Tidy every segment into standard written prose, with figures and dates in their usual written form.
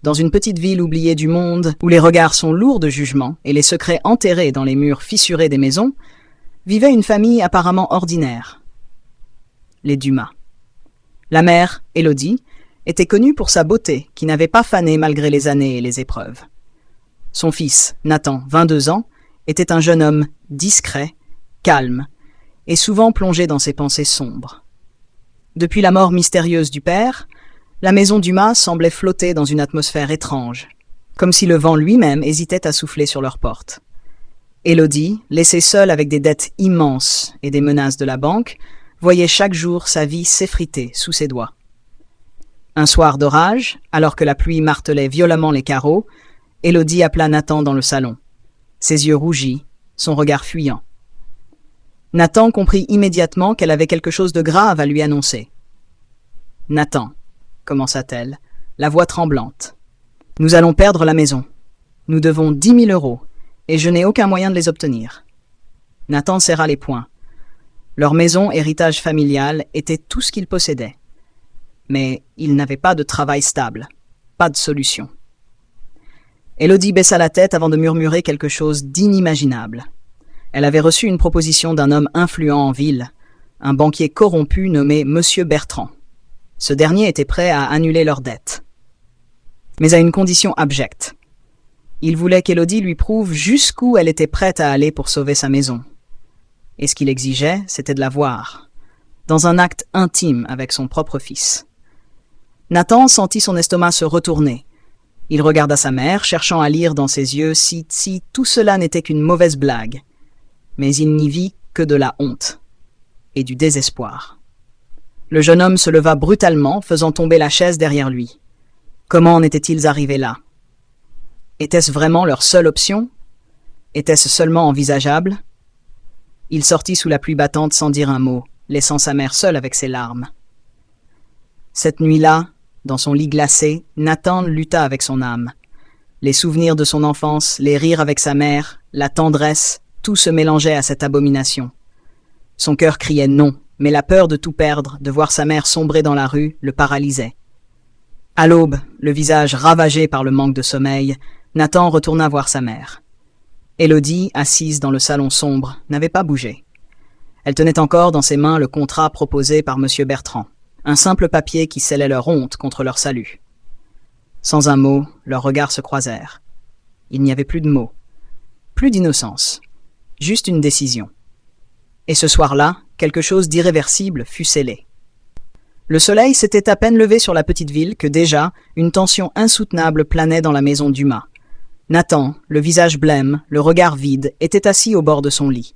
Dans une petite ville oubliée du monde, où les regards sont lourds de jugement et les secrets enterrés dans les murs fissurés des maisons, vivait une famille apparemment ordinaire. Les Dumas. La mère, Élodie, était connue pour sa beauté, qui n'avait pas fané malgré les années et les épreuves. Son fils, Nathan, 22 ans, était un jeune homme discret, calme, et souvent plongé dans ses pensées sombres. Depuis la mort mystérieuse du père, la maison Dumas semblait flotter dans une atmosphère étrange, comme si le vent lui-même hésitait à souffler sur leurs portes. Élodie, laissée seule avec des dettes immenses et des menaces de la banque, voyait chaque jour sa vie s'effriter sous ses doigts. Un soir d'orage, alors que la pluie martelait violemment les carreaux, Élodie appela Nathan dans le salon, ses yeux rougis, son regard fuyant. Nathan comprit immédiatement qu'elle avait quelque chose de grave à lui annoncer. « Nathan, » commença-t-elle, la voix tremblante, « nous allons perdre la maison. Nous devons 10 000 euros, et je n'ai aucun moyen de les obtenir. » Nathan serra les poings. Leur maison, héritage familial, était tout ce qu'ils possédaient. Mais ils n'avaient pas de travail stable, pas de solution. Élodie baissa la tête avant de murmurer quelque chose d'inimaginable. Elle avait reçu une proposition d'un homme influent en ville, un banquier corrompu nommé Monsieur Bertrand. Ce dernier était prêt à annuler leurs dettes. Mais à une condition abjecte. Il voulait qu'Élodie lui prouve jusqu'où elle était prête à aller pour sauver sa maison. Et ce qu'il exigeait, c'était de la voir, dans un acte intime avec son propre fils. Nathan sentit son estomac se retourner. Il regarda sa mère, cherchant à lire dans ses yeux si tout cela n'était qu'une mauvaise blague. Mais il n'y vit que de la honte et du désespoir. Le jeune homme se leva brutalement, faisant tomber la chaise derrière lui. Comment en étaient-ils arrivés là? Était-ce vraiment leur seule option? Était-ce seulement envisageable? Il sortit sous la pluie battante sans dire un mot, laissant sa mère seule avec ses larmes. Cette nuit-là, dans son lit glacé, Nathan lutta avec son âme. Les souvenirs de son enfance, les rires avec sa mère, la tendresse, tout se mélangeait à cette abomination. Son cœur criait non, mais la peur de tout perdre, de voir sa mère sombrer dans la rue, le paralysait. À l'aube, le visage ravagé par le manque de sommeil, Nathan retourna voir sa mère. Élodie, assise dans le salon sombre, n'avait pas bougé. Elle tenait encore dans ses mains le contrat proposé par Monsieur Bertrand, un simple papier qui scellait leur honte contre leur salut. Sans un mot, leurs regards se croisèrent. Il n'y avait plus de mots, plus d'innocence, juste une décision. Et ce soir-là, quelque chose d'irréversible fut scellé. Le soleil s'était à peine levé sur la petite ville que déjà, une tension insoutenable planait dans la maison Dumas. Nathan, le visage blême, le regard vide, était assis au bord de son lit.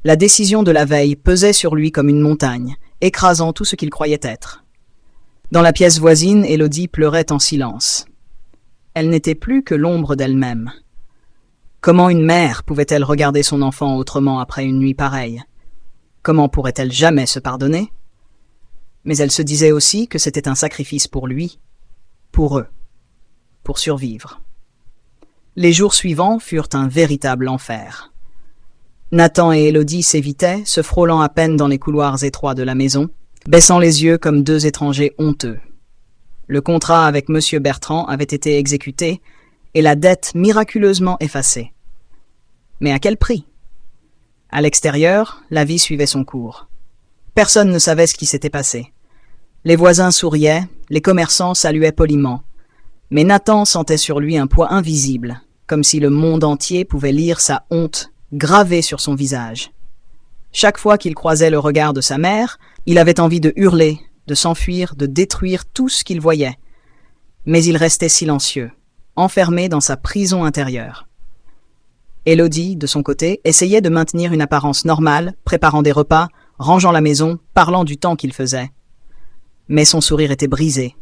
La décision de la veille pesait sur lui comme une montagne, écrasant tout ce qu'il croyait être. Dans la pièce voisine, Élodie pleurait en silence. Elle n'était plus que l'ombre d'elle-même. Comment une mère pouvait-elle regarder son enfant autrement après une nuit pareille? Comment pourrait-elle jamais se pardonner? Mais elle se disait aussi que c'était un sacrifice pour lui, pour eux, pour survivre. Les jours suivants furent un véritable enfer. Nathan et Élodie s'évitaient, se frôlant à peine dans les couloirs étroits de la maison, baissant les yeux comme deux étrangers honteux. Le contrat avec Monsieur Bertrand avait été exécuté et la dette miraculeusement effacée. Mais à quel prix? À l'extérieur, la vie suivait son cours. Personne ne savait ce qui s'était passé. Les voisins souriaient, les commerçants saluaient poliment. Mais Nathan sentait sur lui un poids invisible, comme si le monde entier pouvait lire sa honte gravée sur son visage. Chaque fois qu'il croisait le regard de sa mère, il avait envie de hurler, de s'enfuir, de détruire tout ce qu'il voyait. Mais il restait silencieux, enfermé dans sa prison intérieure. Élodie, de son côté, essayait de maintenir une apparence normale, préparant des repas, rangeant la maison, parlant du temps qu'il faisait. Mais son sourire était brisé,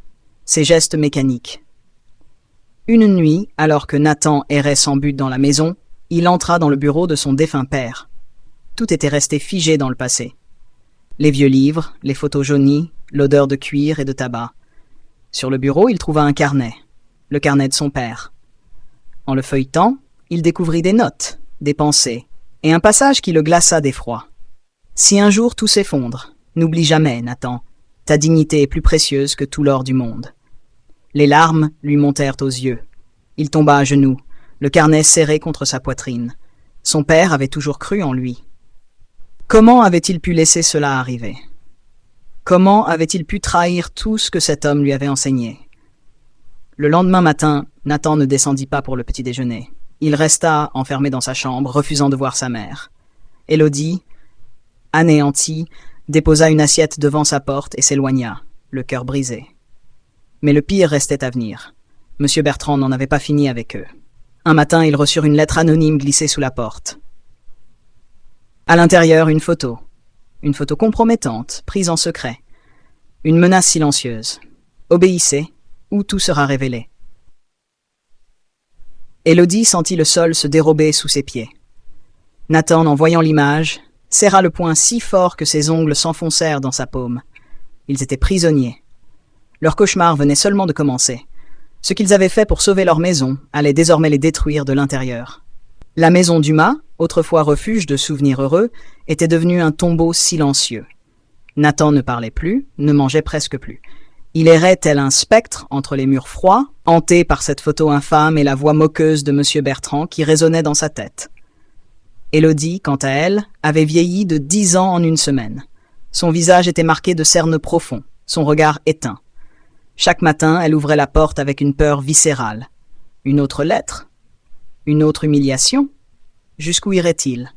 ses gestes mécaniques. Une nuit, alors que Nathan errait sans but dans la maison, il entra dans le bureau de son défunt père. Tout était resté figé dans le passé. Les vieux livres, les photos jaunies, l'odeur de cuir et de tabac. Sur le bureau, il trouva un carnet, le carnet de son père. En le feuilletant, il découvrit des notes, des pensées, et un passage qui le glaça d'effroi. « Si un jour tout s'effondre, n'oublie jamais, Nathan, ta dignité est plus précieuse que tout l'or du monde. Les larmes lui montèrent aux yeux. Il tomba à genoux, le carnet serré contre sa poitrine. Son père avait toujours cru en lui. Comment avait-il pu laisser cela arriver? Comment avait-il pu trahir tout ce que cet homme lui avait enseigné? Le lendemain matin, Nathan ne descendit pas pour le petit déjeuner. Il resta enfermé dans sa chambre, refusant de voir sa mère. Élodie, anéantie, déposa une assiette devant sa porte et s'éloigna, le cœur brisé. Mais le pire restait à venir. Monsieur Bertrand n'en avait pas fini avec eux. Un matin, ils reçurent une lettre anonyme glissée sous la porte. À l'intérieur, une photo compromettante, prise en secret. Une menace silencieuse. Obéissez, ou tout sera révélé. Élodie sentit le sol se dérober sous ses pieds. Nathan, en voyant l'image, serra le poing si fort que ses ongles s'enfoncèrent dans sa paume. Ils étaient prisonniers. Leur cauchemar venait seulement de commencer. Ce qu'ils avaient fait pour sauver leur maison allait désormais les détruire de l'intérieur. La maison Dumas, autrefois refuge de souvenirs heureux, était devenue un tombeau silencieux. Nathan ne parlait plus, ne mangeait presque plus. Il errait tel un spectre entre les murs froids, hanté par cette photo infâme et la voix moqueuse de M. Bertrand qui résonnait dans sa tête. Élodie, quant à elle, avait vieilli de 10 ans en une semaine. Son visage était marqué de cernes profonds, son regard éteint. Chaque matin, elle ouvrait la porte avec une peur viscérale. Une autre lettre? Une autre humiliation? Jusqu'où irait-il?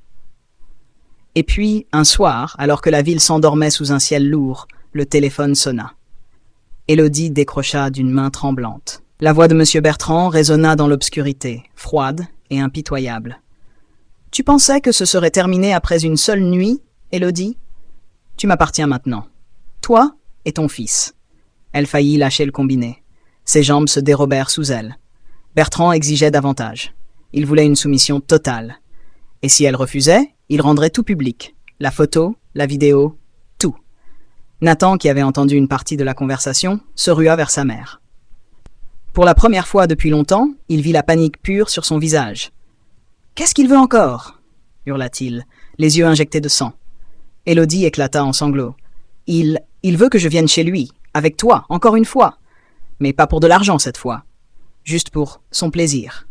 Et puis, un soir, alors que la ville s'endormait sous un ciel lourd, le téléphone sonna. Élodie décrocha d'une main tremblante. La voix de M. Bertrand résonna dans l'obscurité, froide et impitoyable. « Tu pensais que ce serait terminé après une seule nuit, Élodie? Tu m'appartiens maintenant. Toi et ton fils. » Elle faillit lâcher le combiné. Ses jambes se dérobèrent sous elle. Bertrand exigeait davantage. Il voulait une soumission totale. Et si elle refusait, il rendrait tout public. La photo, la vidéo, tout. Nathan, qui avait entendu une partie de la conversation, se rua vers sa mère. Pour la première fois depuis longtemps, il vit la panique pure sur son visage. « Qu'est-ce qu'il veut encore ?» hurla-t-il, les yeux injectés de sang. Élodie éclata en sanglots. « Il veut que je vienne chez lui, avec toi, encore une fois. Mais pas pour de l'argent cette fois. Juste pour son plaisir. »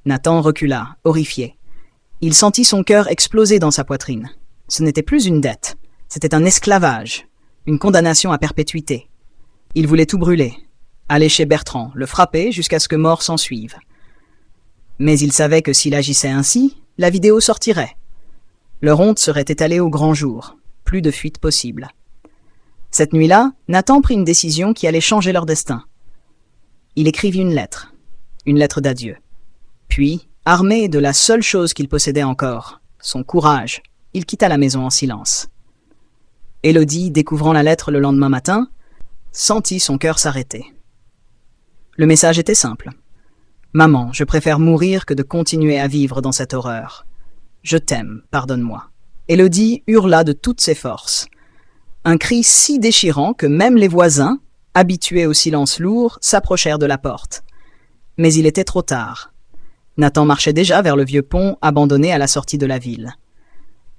Nathan recula, horrifié. Il sentit son cœur exploser dans sa poitrine. Ce n'était plus une dette, c'était un esclavage, une condamnation à perpétuité. Il voulait tout brûler, aller chez Bertrand, le frapper jusqu'à ce que mort s'ensuive. Mais il savait que s'il agissait ainsi, la vidéo sortirait. Leur honte serait étalée au grand jour, plus de fuite possible. Cette nuit-là, Nathan prit une décision qui allait changer leur destin. Il écrivit une lettre d'adieu. Puis, armé de la seule chose qu'il possédait encore, son courage, il quitta la maison en silence. Élodie, découvrant la lettre le lendemain matin, sentit son cœur s'arrêter. Le message était simple. « Maman, je préfère mourir que de continuer à vivre dans cette horreur. Je t'aime, pardonne-moi. » Élodie hurla de toutes ses forces. Un cri si déchirant que même les voisins, habitués au silence lourd, s'approchèrent de la porte. Mais il était trop tard. Nathan marchait déjà vers le vieux pont abandonné à la sortie de la ville.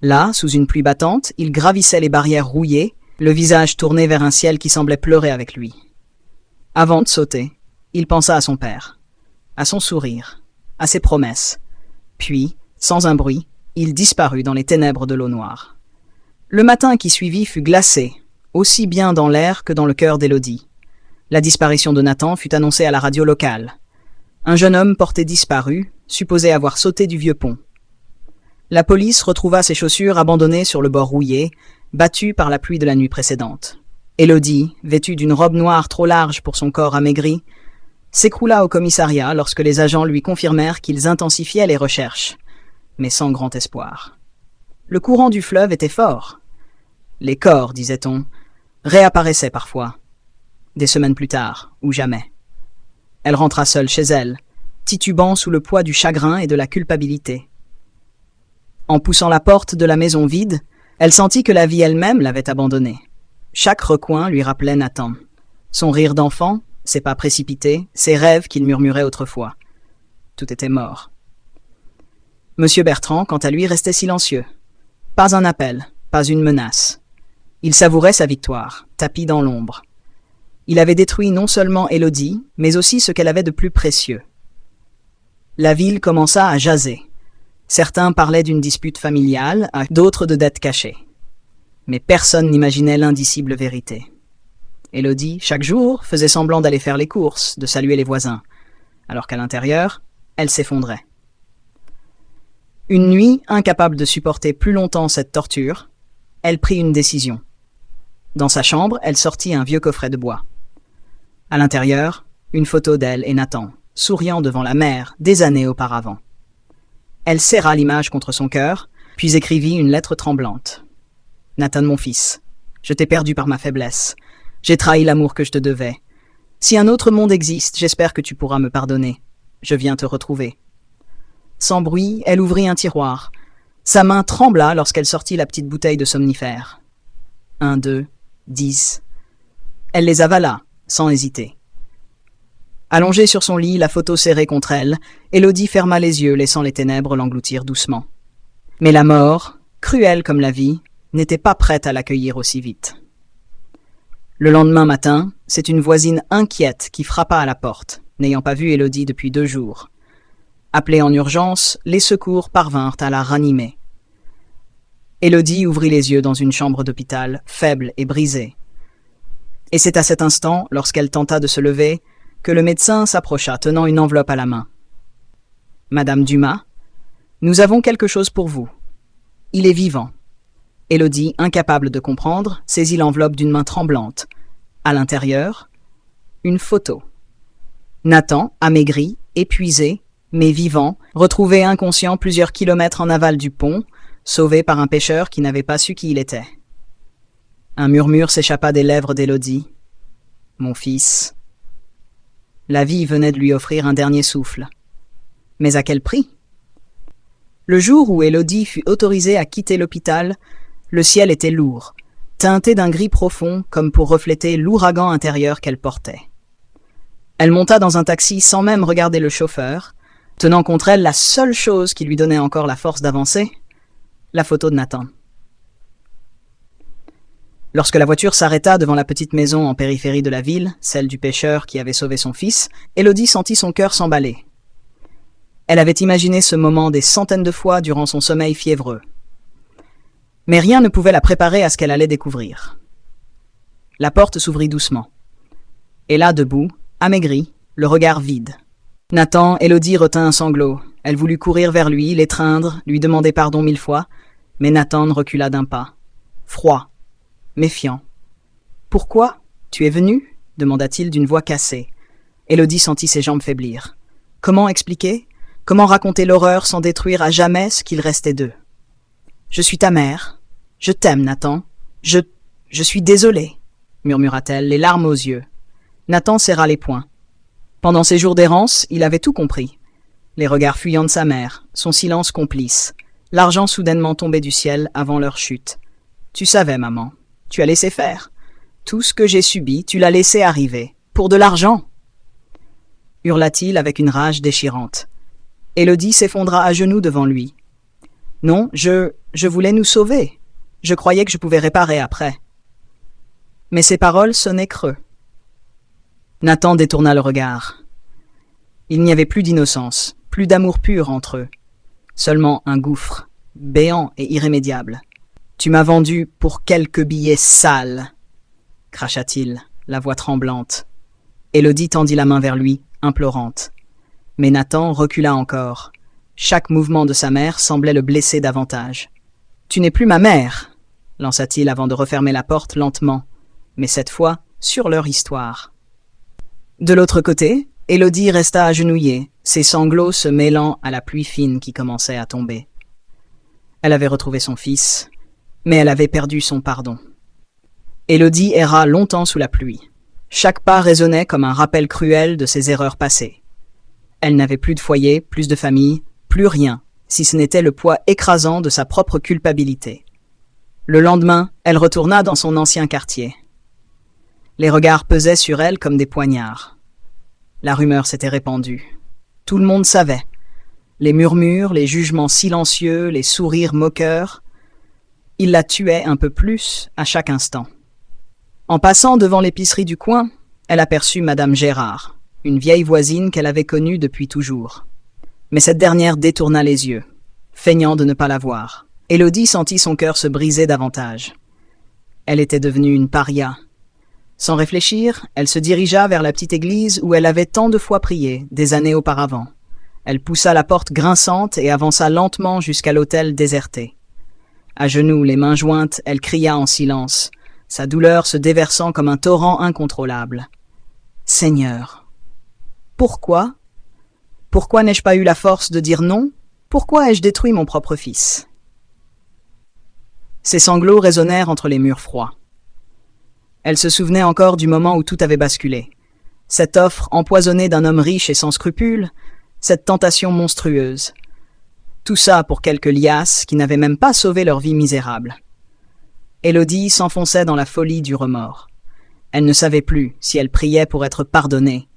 Là, sous une pluie battante, il gravissait les barrières rouillées, le visage tourné vers un ciel qui semblait pleurer avec lui. Avant de sauter, il pensa à son père, à son sourire, à ses promesses. Puis, sans un bruit, il disparut dans les ténèbres de l'eau noire. Le matin qui suivit fut glacé, aussi bien dans l'air que dans le cœur d'Élodie. La disparition de Nathan fut annoncée à la radio locale. Un jeune homme porté disparu, supposé avoir sauté du vieux pont. La police retrouva ses chaussures abandonnées sur le bord rouillé, battues par la pluie de la nuit précédente. Élodie, vêtue d'une robe noire trop large pour son corps amaigri, s'écroula au commissariat lorsque les agents lui confirmèrent qu'ils intensifiaient les recherches, mais sans grand espoir. Le courant du fleuve était fort. Les corps, disait-on, réapparaissaient parfois. Des semaines plus tard, ou jamais. Elle rentra seule chez elle, titubant sous le poids du chagrin et de la culpabilité. En poussant la porte de la maison vide, elle sentit que la vie elle-même l'avait abandonnée. Chaque recoin lui rappelait Nathan. Son rire d'enfant, ses pas précipités, ses rêves qu'il murmurait autrefois. Tout était mort. Monsieur Bertrand, quant à lui, restait silencieux. Pas un appel, pas une menace. Il savourait sa victoire, tapi dans l'ombre. Il avait détruit non seulement Élodie, mais aussi ce qu'elle avait de plus précieux. La ville commença à jaser. Certains parlaient d'une dispute familiale, d'autres de dettes cachées. Mais personne n'imaginait l'indicible vérité. Élodie, chaque jour, faisait semblant d'aller faire les courses, de saluer les voisins, alors qu'à l'intérieur, elle s'effondrait. Une nuit, incapable de supporter plus longtemps cette torture, elle prit une décision. Dans sa chambre, elle sortit un vieux coffret de bois. À l'intérieur, une photo d'elle et Nathan, souriant devant la mer des années auparavant. Elle serra l'image contre son cœur, puis écrivit une lettre tremblante. « Nathan, mon fils, je t'ai perdu par ma faiblesse. J'ai trahi l'amour que je te devais. Si un autre monde existe, j'espère que tu pourras me pardonner. Je viens te retrouver. » Sans bruit, elle ouvrit un tiroir. Sa main trembla lorsqu'elle sortit la petite bouteille de somnifère. 1, 2, 10. Elle les avala, sans hésiter. Allongée sur son lit, la photo serrée contre elle, Élodie ferma les yeux, laissant les ténèbres l'engloutir doucement. Mais la mort, cruelle comme la vie, n'était pas prête à l'accueillir aussi vite. Le lendemain matin, c'est une voisine inquiète qui frappa à la porte, n'ayant pas vu Élodie depuis 2 jours. Appelée en urgence, les secours parvinrent à la ranimer. Élodie ouvrit les yeux dans une chambre d'hôpital, faible et brisée. Et c'est à cet instant, lorsqu'elle tenta de se lever, que le médecin s'approcha, tenant une enveloppe à la main. « Madame Dumas, nous avons quelque chose pour vous. Il est vivant. » Élodie, incapable de comprendre, saisit l'enveloppe d'une main tremblante. À l'intérieur, une photo. Nathan, amaigri, épuisé, mais vivant, retrouvé inconscient plusieurs kilomètres en aval du pont, sauvé par un pêcheur qui n'avait pas su qui il était. Un murmure s'échappa des lèvres d'Élodie. « Mon fils. » La vie venait de lui offrir un dernier souffle. Mais à quel prix? Le jour où Élodie fut autorisée à quitter l'hôpital, le ciel était lourd, teinté d'un gris profond comme pour refléter l'ouragan intérieur qu'elle portait. Elle monta dans un taxi sans même regarder le chauffeur, tenant contre elle la seule chose qui lui donnait encore la force d'avancer, la photo de Nathan. Lorsque la voiture s'arrêta devant la petite maison en périphérie de la ville, celle du pêcheur qui avait sauvé son fils, Élodie sentit son cœur s'emballer. Elle avait imaginé ce moment des centaines de fois durant son sommeil fiévreux. Mais rien ne pouvait la préparer à ce qu'elle allait découvrir. La porte s'ouvrit doucement. Et là, debout, amaigrie, le regard vide. Nathan, Élodie retint un sanglot. Elle voulut courir vers lui, l'étreindre, lui demander pardon 1000 fois, mais Nathan recula d'un pas. Froid, méfiant. « Pourquoi? Tu es venu ?» demanda-t-il d'une voix cassée. Élodie sentit ses jambes faiblir. Comment expliquer? Comment raconter l'horreur sans détruire à jamais ce qu'il restait d'eux? « Je suis ta mère. Je t'aime, Nathan. Je suis désolée, » murmura-t-elle, les larmes aux yeux. Nathan serra les poings. Pendant ces jours d'errance, il avait tout compris. Les regards fuyants de sa mère, son silence complice, l'argent soudainement tombé du ciel avant leur chute. « Tu savais, maman. Tu as laissé faire. Tout ce que j'ai subi, tu l'as laissé arriver. Pour de l'argent !» hurla-t-il avec une rage déchirante. Élodie s'effondra à genoux devant lui. « Non, je voulais nous sauver. Je croyais que je pouvais réparer après. » Mais ses paroles sonnaient creux. Nathan détourna le regard. Il n'y avait plus d'innocence, plus d'amour pur entre eux. Seulement un gouffre, béant et irrémédiable. « Tu m'as vendu pour quelques billets sales !» cracha-t-il, la voix tremblante. Élodie tendit la main vers lui, implorante. Mais Nathan recula encore. Chaque mouvement de sa mère semblait le blesser davantage. « Tu n'es plus ma mère !» lança-t-il avant de refermer la porte lentement, mais cette fois sur leur histoire. De l'autre côté, Élodie resta agenouillée, ses sanglots se mêlant à la pluie fine qui commençait à tomber. Elle avait retrouvé son fils, mais elle avait perdu son pardon. Élodie erra longtemps sous la pluie. Chaque pas résonnait comme un rappel cruel de ses erreurs passées. Elle n'avait plus de foyer, plus de famille, plus rien, si ce n'était le poids écrasant de sa propre culpabilité. Le lendemain, elle retourna dans son ancien quartier. Les regards pesaient sur elle comme des poignards. La rumeur s'était répandue. Tout le monde savait. Les murmures, les jugements silencieux, les sourires moqueurs. Ils la tuaient un peu plus à chaque instant. En passant devant l'épicerie du coin, elle aperçut Madame Gérard, une vieille voisine qu'elle avait connue depuis toujours. Mais cette dernière détourna les yeux, feignant de ne pas la voir. Élodie sentit son cœur se briser davantage. Elle était devenue une paria. Sans réfléchir, elle se dirigea vers la petite église où elle avait tant de fois prié, des années auparavant. Elle poussa la porte grinçante et avança lentement jusqu'à l'autel déserté. À genoux, les mains jointes, elle cria en silence, sa douleur se déversant comme un torrent incontrôlable. « Seigneur, pourquoi ? Pourquoi n'ai-je pas eu la force de dire non ? Pourquoi ai-je détruit mon propre fils ?» Ses sanglots résonnèrent entre les murs froids. Elle se souvenait encore du moment où tout avait basculé. Cette offre empoisonnée d'un homme riche et sans scrupules, cette tentation monstrueuse. Tout ça pour quelques liasses qui n'avaient même pas sauvé leur vie misérable. Élodie s'enfonçait dans la folie du remords. Elle ne savait plus si elle priait pour être pardonnée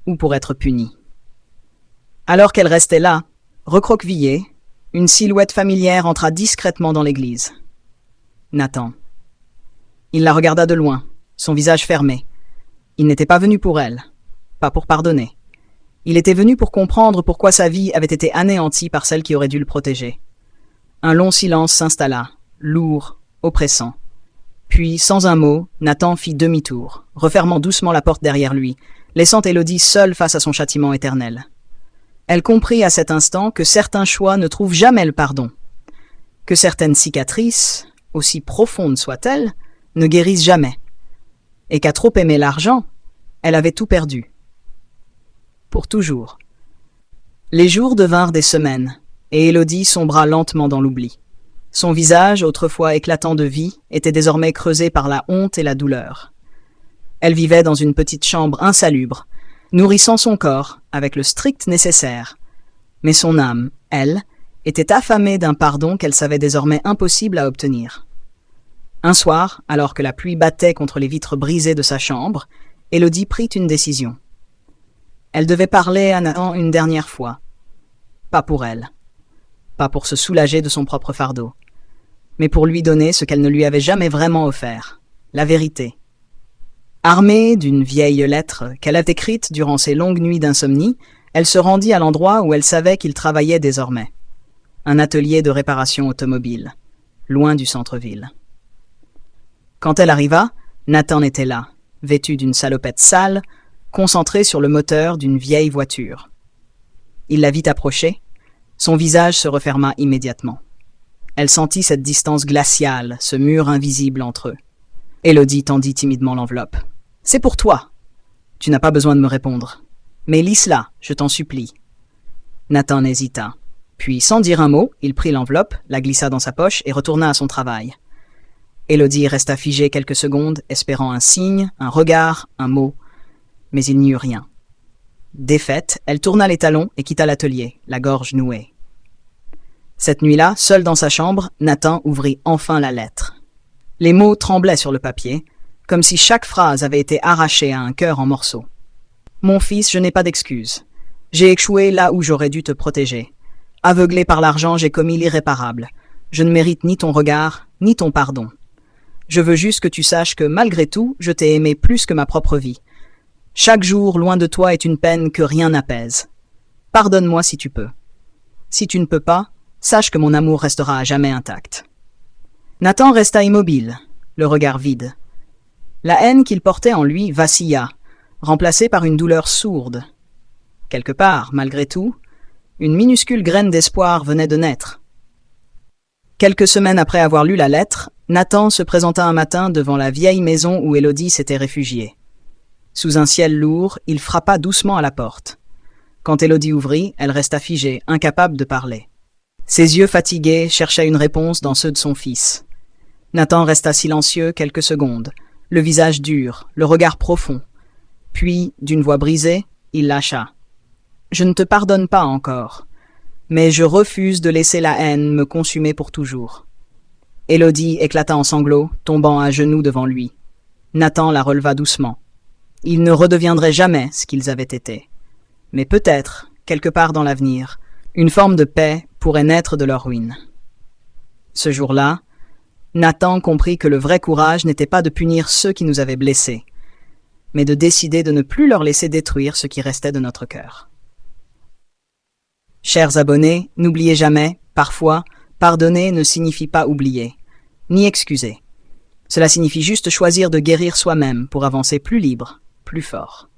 ou pour être punie. Alors qu'elle restait là, recroquevillée, une silhouette familière entra discrètement dans l'église. Nathan. Il la regarda de loin, son visage fermé. Il n'était pas venu pour elle, pas pour pardonner. Il était venu pour comprendre pourquoi sa vie avait été anéantie par celle qui aurait dû le protéger. Un long silence s'installa, lourd, oppressant. Puis, sans un mot, Nathan fit demi-tour, refermant doucement la porte derrière lui, laissant Élodie seule face à son châtiment éternel. Elle comprit à cet instant que certains choix ne trouvent jamais le pardon, que certaines cicatrices, aussi profondes soient-elles, ne guérissent jamais, et qu'à trop aimer l'argent, elle avait tout perdu. Pour toujours. Les jours devinrent des semaines, et Élodie sombra lentement dans l'oubli. Son visage, autrefois éclatant de vie, était désormais creusé par la honte et la douleur. Elle vivait dans une petite chambre insalubre, nourrissant son corps avec le strict nécessaire. Mais son âme, elle, était affamée d'un pardon qu'elle savait désormais impossible à obtenir. Un soir, alors que la pluie battait contre les vitres brisées de sa chambre, Élodie prit une décision. Elle devait parler à Nathan une dernière fois. Pas pour elle. Pas pour se soulager de son propre fardeau. Mais pour lui donner ce qu'elle ne lui avait jamais vraiment offert. La vérité. Armée d'une vieille lettre qu'elle avait écrite durant ses longues nuits d'insomnie, elle se rendit à l'endroit où elle savait qu'il travaillait désormais. Un atelier de réparation automobile, loin du centre-ville. Quand elle arriva, Nathan était là, vêtu d'une salopette sale, concentré sur le moteur d'une vieille voiture. Il la vit approcher, son visage se referma immédiatement. Elle sentit cette distance glaciale, ce mur invisible entre eux. Élodie tendit timidement l'enveloppe. « C'est pour toi. Tu n'as pas besoin de me répondre. Mais lis-la, je t'en supplie. » Nathan hésita. Puis, sans dire un mot, il prit l'enveloppe, la glissa dans sa poche et retourna à son travail. Élodie resta figée quelques secondes, espérant un signe, un regard, un mot. Mais il n'y eut rien. Défaite, elle tourna les talons et quitta l'atelier, la gorge nouée. Cette nuit-là, seul dans sa chambre, Nathan ouvrit enfin la lettre. Les mots tremblaient sur le papier, comme si chaque phrase avait été arrachée à un cœur en morceaux. « Mon fils, je n'ai pas d'excuses. J'ai échoué là où j'aurais dû te protéger. Aveuglé par l'argent, j'ai commis l'irréparable. Je ne mérite ni ton regard, ni ton pardon. Je veux juste que tu saches que, malgré tout, je t'ai aimé plus que ma propre vie. Chaque jour, loin de toi, est une peine que rien n'apaise. Pardonne-moi si tu peux. Si tu ne peux pas, sache que mon amour restera à jamais intact. » Nathan resta immobile, le regard vide. La haine qu'il portait en lui vacilla, remplacée par une douleur sourde. Quelque part, malgré tout, une minuscule graine d'espoir venait de naître. Quelques semaines après avoir lu la lettre, Nathan se présenta un matin devant la vieille maison où Élodie s'était réfugiée. Sous un ciel lourd, il frappa doucement à la porte. Quand Élodie ouvrit, elle resta figée, incapable de parler. Ses yeux fatigués cherchaient une réponse dans ceux de son fils. Nathan resta silencieux quelques secondes, le visage dur, le regard profond. Puis, d'une voix brisée, il lâcha. « Je ne te pardonne pas encore, mais je refuse de laisser la haine me consumer pour toujours. » Élodie éclata en sanglots, tombant à genoux devant lui. Nathan la releva doucement. Ils ne redeviendraient jamais ce qu'ils avaient été. Mais peut-être, quelque part dans l'avenir, une forme de paix pourrait naître de leur ruine. Ce jour-là, Nathan comprit que le vrai courage n'était pas de punir ceux qui nous avaient blessés, mais de décider de ne plus leur laisser détruire ce qui restait de notre cœur. Chers abonnés, n'oubliez jamais, parfois, pardonner ne signifie pas oublier, ni excuser. Cela signifie juste choisir de guérir soi-même pour avancer plus libre, plus fort.